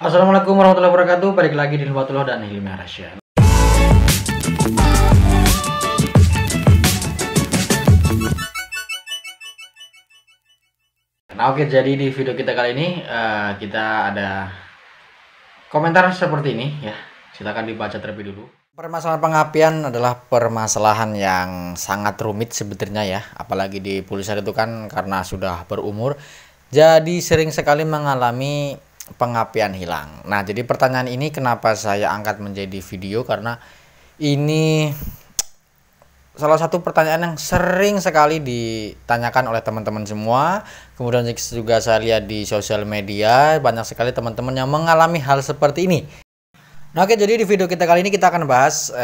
Assalamualaikum warahmatullahi wabarakatuh. Balik lagi di Hilmatullah dan Hilmi Rasya. Nah oke, jadi di video kita kali ini kita ada komentar seperti ini ya. Silakan dibaca terlebih dulu. Permasalahan pengapian adalah permasalahan yang sangat rumit sebetulnya ya. Apalagi di Pulsar itu kan karena sudah berumur, jadi sering sekali mengalami pengapian hilang. Nah, jadi pertanyaan ini kenapa saya angkat menjadi video, karena ini salah satu pertanyaan yang sering sekali ditanyakan oleh teman-teman semua. Kemudian juga saya lihat di sosial media banyak sekali teman-teman yang mengalami hal seperti ini. Nah, oke, jadi di video kita kali ini kita akan bahas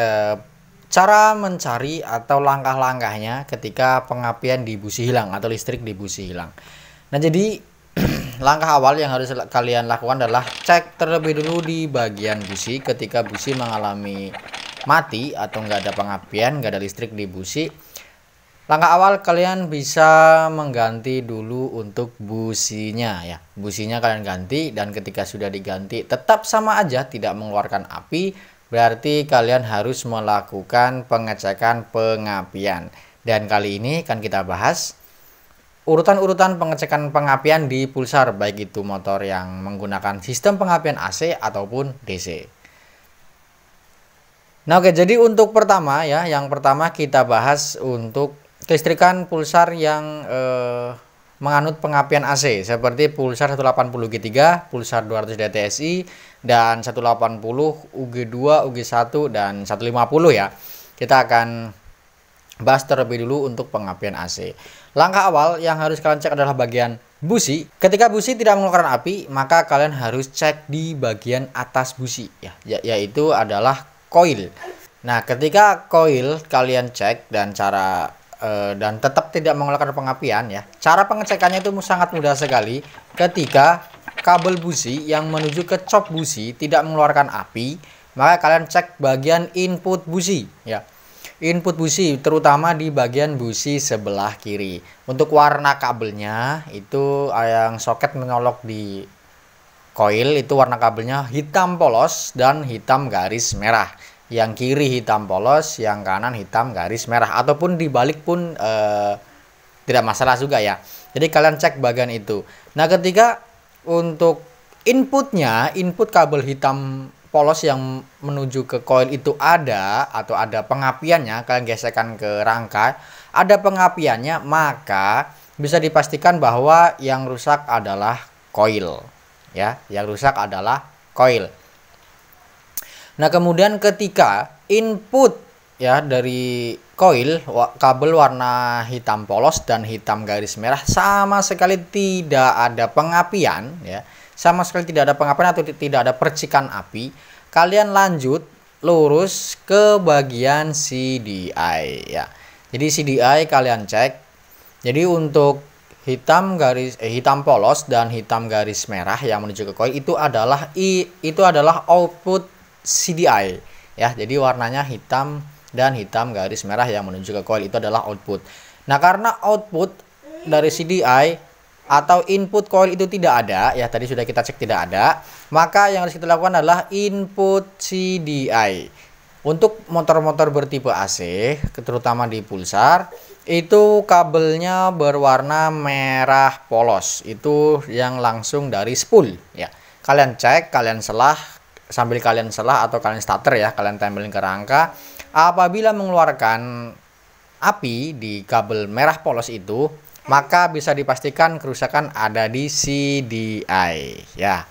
cara mencari atau langkah-langkahnya ketika pengapian di busi hilang atau listrik di busi hilang. Nah, jadi langkah awal yang harus kalian lakukan adalah cek terlebih dulu di bagian busi. Ketika busi mengalami mati atau nggak ada pengapian, nggak ada listrik di busi, langkah awal kalian bisa mengganti dulu untuk businya ya. Businya kalian ganti, dan ketika sudah diganti tetap sama aja tidak mengeluarkan api, berarti kalian harus melakukan pengecekan pengapian. Dan kali ini akan kita bahas urutan-urutan pengecekan pengapian di Pulsar, baik itu motor yang menggunakan sistem pengapian AC ataupun DC. Nah oke, jadi untuk pertama ya, yang pertama kita bahas untuk kelistrikan Pulsar yang menganut pengapian AC seperti Pulsar 180G3, Pulsar 200 DTSI, dan 180 UG2, UG1, dan 150 ya. Kita akan bahas terlebih dulu untuk pengapian AC. Langkah awal yang harus kalian cek adalah bagian busi. Ketika busi tidak mengeluarkan api, maka kalian harus cek di bagian atas busi ya, yaitu adalah koil. Nah, ketika koil kalian cek dan dan tetap tidak mengeluarkan pengapian ya, cara pengecekannya itu sangat mudah sekali. Ketika kabel busi yang menuju ke cop busi tidak mengeluarkan api, maka kalian cek bagian input busi ya. Input busi terutama di bagian busi sebelah kiri. Untuk warna kabelnya itu yang soket menyolok di koil itu warna kabelnya hitam polos dan hitam garis merah. Yang kiri hitam polos, yang kanan hitam garis merah, ataupun dibalik pun tidak masalah juga ya. Jadi kalian cek bagian itu. Nah, ketika untuk inputnya, input kabel hitam polos yang menuju ke koil itu ada atau ada pengapiannya, kalian gesekkan ke rangka, ada pengapiannya, maka bisa dipastikan bahwa yang rusak adalah koil ya, yang rusak adalah koil. Nah, kemudian ketika input ya dari koil kabel warna hitam polos dan hitam garis merah sama sekali tidak ada pengapian ya, sama sekali tidak ada pengapian atau tidak ada percikan api, kalian lanjut lurus ke bagian CDI ya. Jadi CDI kalian cek. Jadi untuk hitam polos dan hitam garis merah yang menuju ke koil itu adalah output CDI ya. Jadi warnanya hitam dan hitam garis merah yang menuju ke koil itu adalah output. Nah, karena output dari CDI atau input coil itu tidak ada ya, tadi sudah kita cek tidak ada, maka yang harus kita lakukan adalah input CDI. Untuk motor-motor bertipe AC terutama di Pulsar itu kabelnya berwarna merah polos, itu yang langsung dari spool ya. Kalian cek, kalian selah, sambil kalian selah atau kalian starter ya, kalian tempelin ke rangka. Apabila mengeluarkan api di kabel merah polos itu, maka bisa dipastikan kerusakan ada di CDI ya.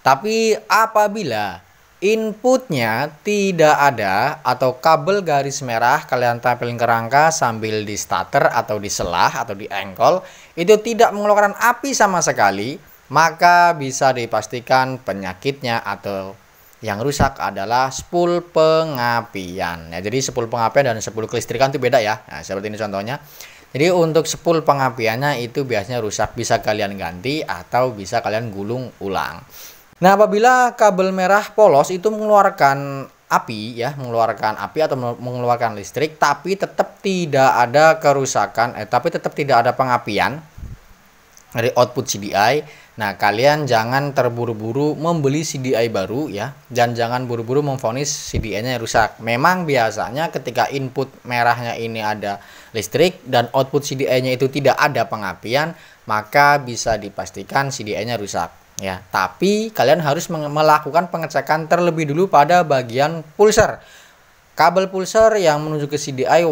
Tapi apabila inputnya tidak ada atau kabel garis merah kalian tempelin ke rangka sambil di starter atau di selah atau di engkol itu tidak mengeluarkan api sama sekali, maka bisa dipastikan penyakitnya atau yang rusak adalah spool pengapian ya. Jadi spool pengapian dan spool kelistrikan itu beda ya. Nah, seperti ini contohnya. Jadi untuk spool pengapiannya itu biasanya rusak, bisa kalian ganti atau bisa kalian gulung ulang. Nah, apabila kabel merah polos itu mengeluarkan api ya, mengeluarkan api atau mengeluarkan listrik, tapi tetap tidak ada kerusakan, tapi tetap tidak ada pengapian dari output CDI. Nah, kalian jangan terburu-buru membeli CDI baru ya, dan jangan buru-buru memvonis CDI-nya rusak. Memang biasanya ketika input merahnya ini ada listrik dan output CDI-nya itu tidak ada pengapian, maka bisa dipastikan CDI-nya rusak ya. Tapi kalian harus melakukan pengecekan terlebih dulu pada bagian pulser. Kabel pulser yang menuju ke CDI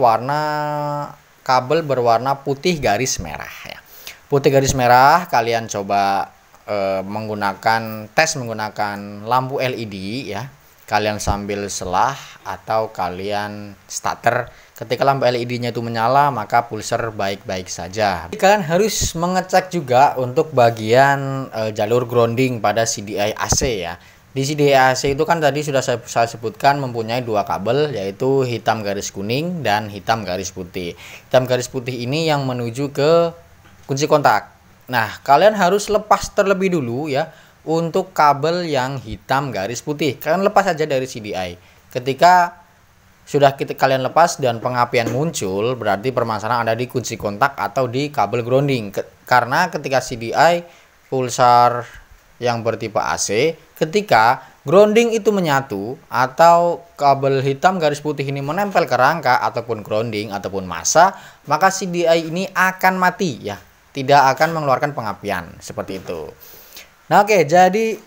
kabel berwarna putih garis merah ya. Putih garis merah kalian coba menggunakan lampu LED ya. Kalian sambil selah atau kalian starter. Ketika lampu LED-nya itu menyala, maka pulser baik-baik saja. Kalian harus mengecek juga untuk bagian jalur grounding pada CDI AC ya. Di CDI AC itu kan tadi sudah saya sebutkan mempunyai dua kabel, yaitu hitam garis kuning dan hitam garis putih. Hitam garis putih ini yang menuju ke kunci kontak. Nah, kalian harus lepas terlebih dulu ya untuk kabel yang hitam garis putih. Kalian lepas saja dari CDI. Ketika sudah kalian lepas dan pengapian muncul, berarti permasalahan ada di kunci kontak atau di kabel grounding. Karena ketika CDI pulsar yang bertipe AC, ketika grounding itu menyatu atau kabel hitam garis putih ini menempel ke rangka ataupun grounding ataupun massa, maka CDI ini akan mati ya. Tidak akan mengeluarkan pengapian seperti itu. Nah, oke, jadi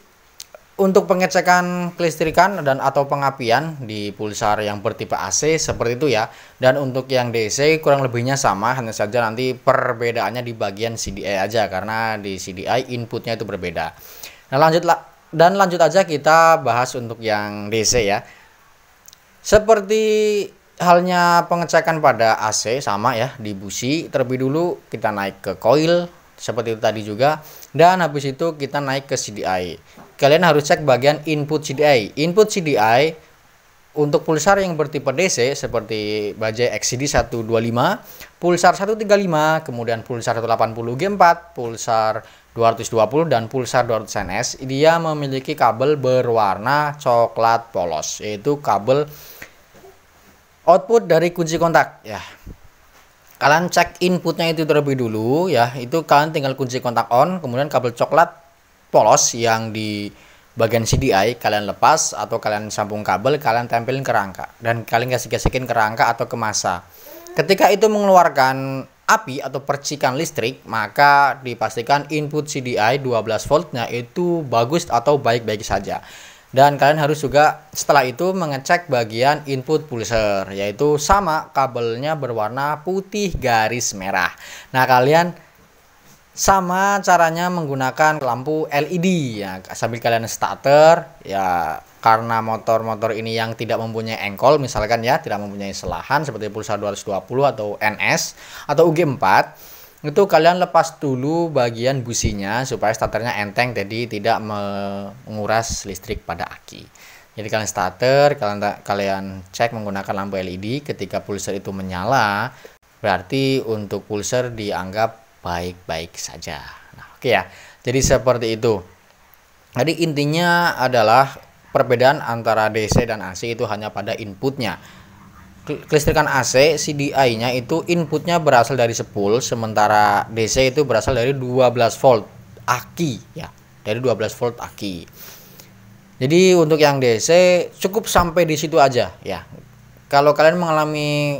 untuk pengecekan kelistrikan dan atau pengapian di pulsar yang bertipe AC seperti itu ya. Dan untuk yang DC kurang lebihnya sama, hanya saja nanti perbedaannya di bagian CDI aja karena di CDI inputnya itu berbeda. Nah, lanjut aja kita bahas untuk yang DC ya. Seperti halnya pengecekan pada AC sama ya, di busi terlebih dulu kita naik ke coil seperti itu tadi juga, dan habis itu kita naik ke CDI. Kalian harus cek bagian input CDI. Input CDI untuk pulsar yang bertipe DC seperti Bajaj XCD 125, pulsar 135, kemudian pulsar 180 G4, pulsar 220 dan pulsar 200 NS, dia memiliki kabel berwarna coklat polos, yaitu kabel output dari kunci kontak ya. Kalian cek inputnya itu terlebih dulu ya. Itu kalian tinggal kunci kontak on, kemudian kabel coklat polos yang di bagian CDI kalian lepas atau kalian sambung kabel, kalian tempelin ke rangka dan kalian gesek-gesekin ke rangka atau ke massa. Ketika itu mengeluarkan api atau percikan listrik, maka dipastikan input CDI 12 voltnya itu bagus atau baik-baik saja. Dan kalian harus juga setelah itu mengecek bagian input pulser, yaitu sama kabelnya berwarna putih garis merah. Nah, kalian sama caranya menggunakan lampu LED ya, sambil kalian starter ya. Karena motor-motor ini yang tidak mempunyai engkol misalkan ya, tidak mempunyai selahan seperti pulsar 220 atau NS atau UG4, itu kalian lepas dulu bagian businya supaya starternya enteng, jadi tidak menguras listrik pada aki. Jadi kalian starter, kalian cek menggunakan lampu LED. Ketika pulser itu menyala, berarti untuk pulser dianggap baik-baik saja. Nah, oke ya. Jadi seperti itu. Jadi intinya adalah perbedaan antara DC dan AC itu hanya pada inputnya. Kelistrikan AC CDI-nya itu inputnya berasal dari spool, sementara DC itu berasal dari 12 volt aki ya, dari 12 volt aki. Jadi untuk yang DC cukup sampai di situ aja ya. Kalau kalian mengalami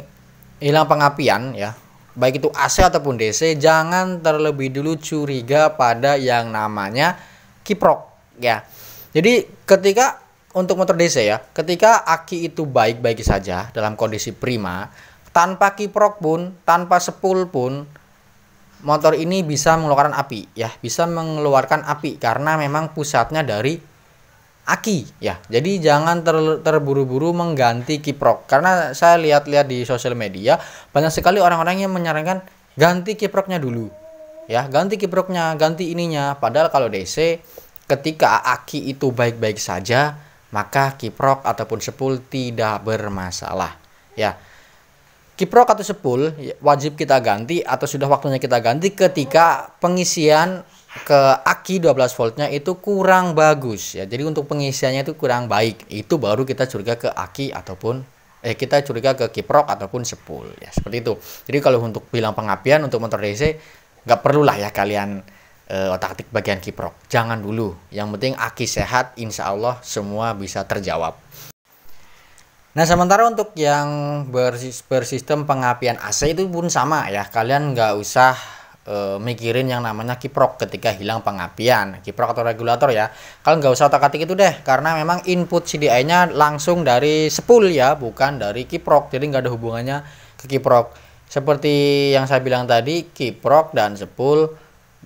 hilang pengapian ya, baik itu AC ataupun DC, jangan terlebih dulu curiga pada yang namanya kiprok ya. Jadi ketika untuk motor DC ya, ketika aki itu baik-baik saja dalam kondisi prima, tanpa kiprok pun, tanpa spool pun, motor ini bisa mengeluarkan api ya, bisa mengeluarkan api karena memang pusatnya dari aki ya. Jadi jangan terburu-buru mengganti kiprok, karena saya lihat-lihat di sosial media banyak sekali orang-orang yang menyarankan ganti kiproknya dulu ya, ganti kiproknya, ganti ininya. Padahal kalau DC ketika aki itu baik-baik saja, maka kiprok ataupun spool tidak bermasalah ya. Kiprok atau spool wajib kita ganti atau sudah waktunya kita ganti ketika pengisian ke aki 12 voltnya itu kurang bagus ya. Jadi untuk pengisiannya itu kurang baik, itu baru kita curiga ke aki ataupun kita curiga ke kiprok ataupun spool ya, seperti itu. Jadi kalau untuk bilang pengapian untuk motor DC nggak perlulah ya kalian otak-atik bagian kiprok. Jangan dulu. Yang penting aki sehat, insya Allah semua bisa terjawab. Nah, sementara untuk yang bersistem pengapian AC itu pun sama ya. Kalian nggak usah mikirin yang namanya kiprok ketika hilang pengapian, kiprok atau regulator ya. Kalian nggak usah otak-atik itu deh, karena memang input CDI-nya langsung dari spool ya, bukan dari kiprok. Jadi nggak ada hubungannya ke kiprok. Seperti yang saya bilang tadi, kiprok dan spool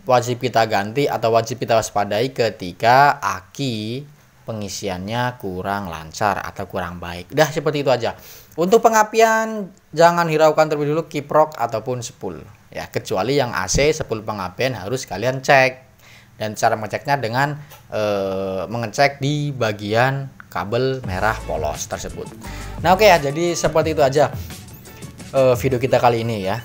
wajib kita ganti atau wajib kita waspadai ketika aki pengisiannya kurang lancar atau kurang baik. Udah seperti itu aja. Untuk pengapian jangan hiraukan terlebih dulu kiprok ataupun spool ya, kecuali yang AC spool pengapian harus kalian cek, dan cara mengeceknya dengan mengecek di bagian kabel merah polos tersebut. Nah oke ya, jadi seperti itu aja video kita kali ini ya.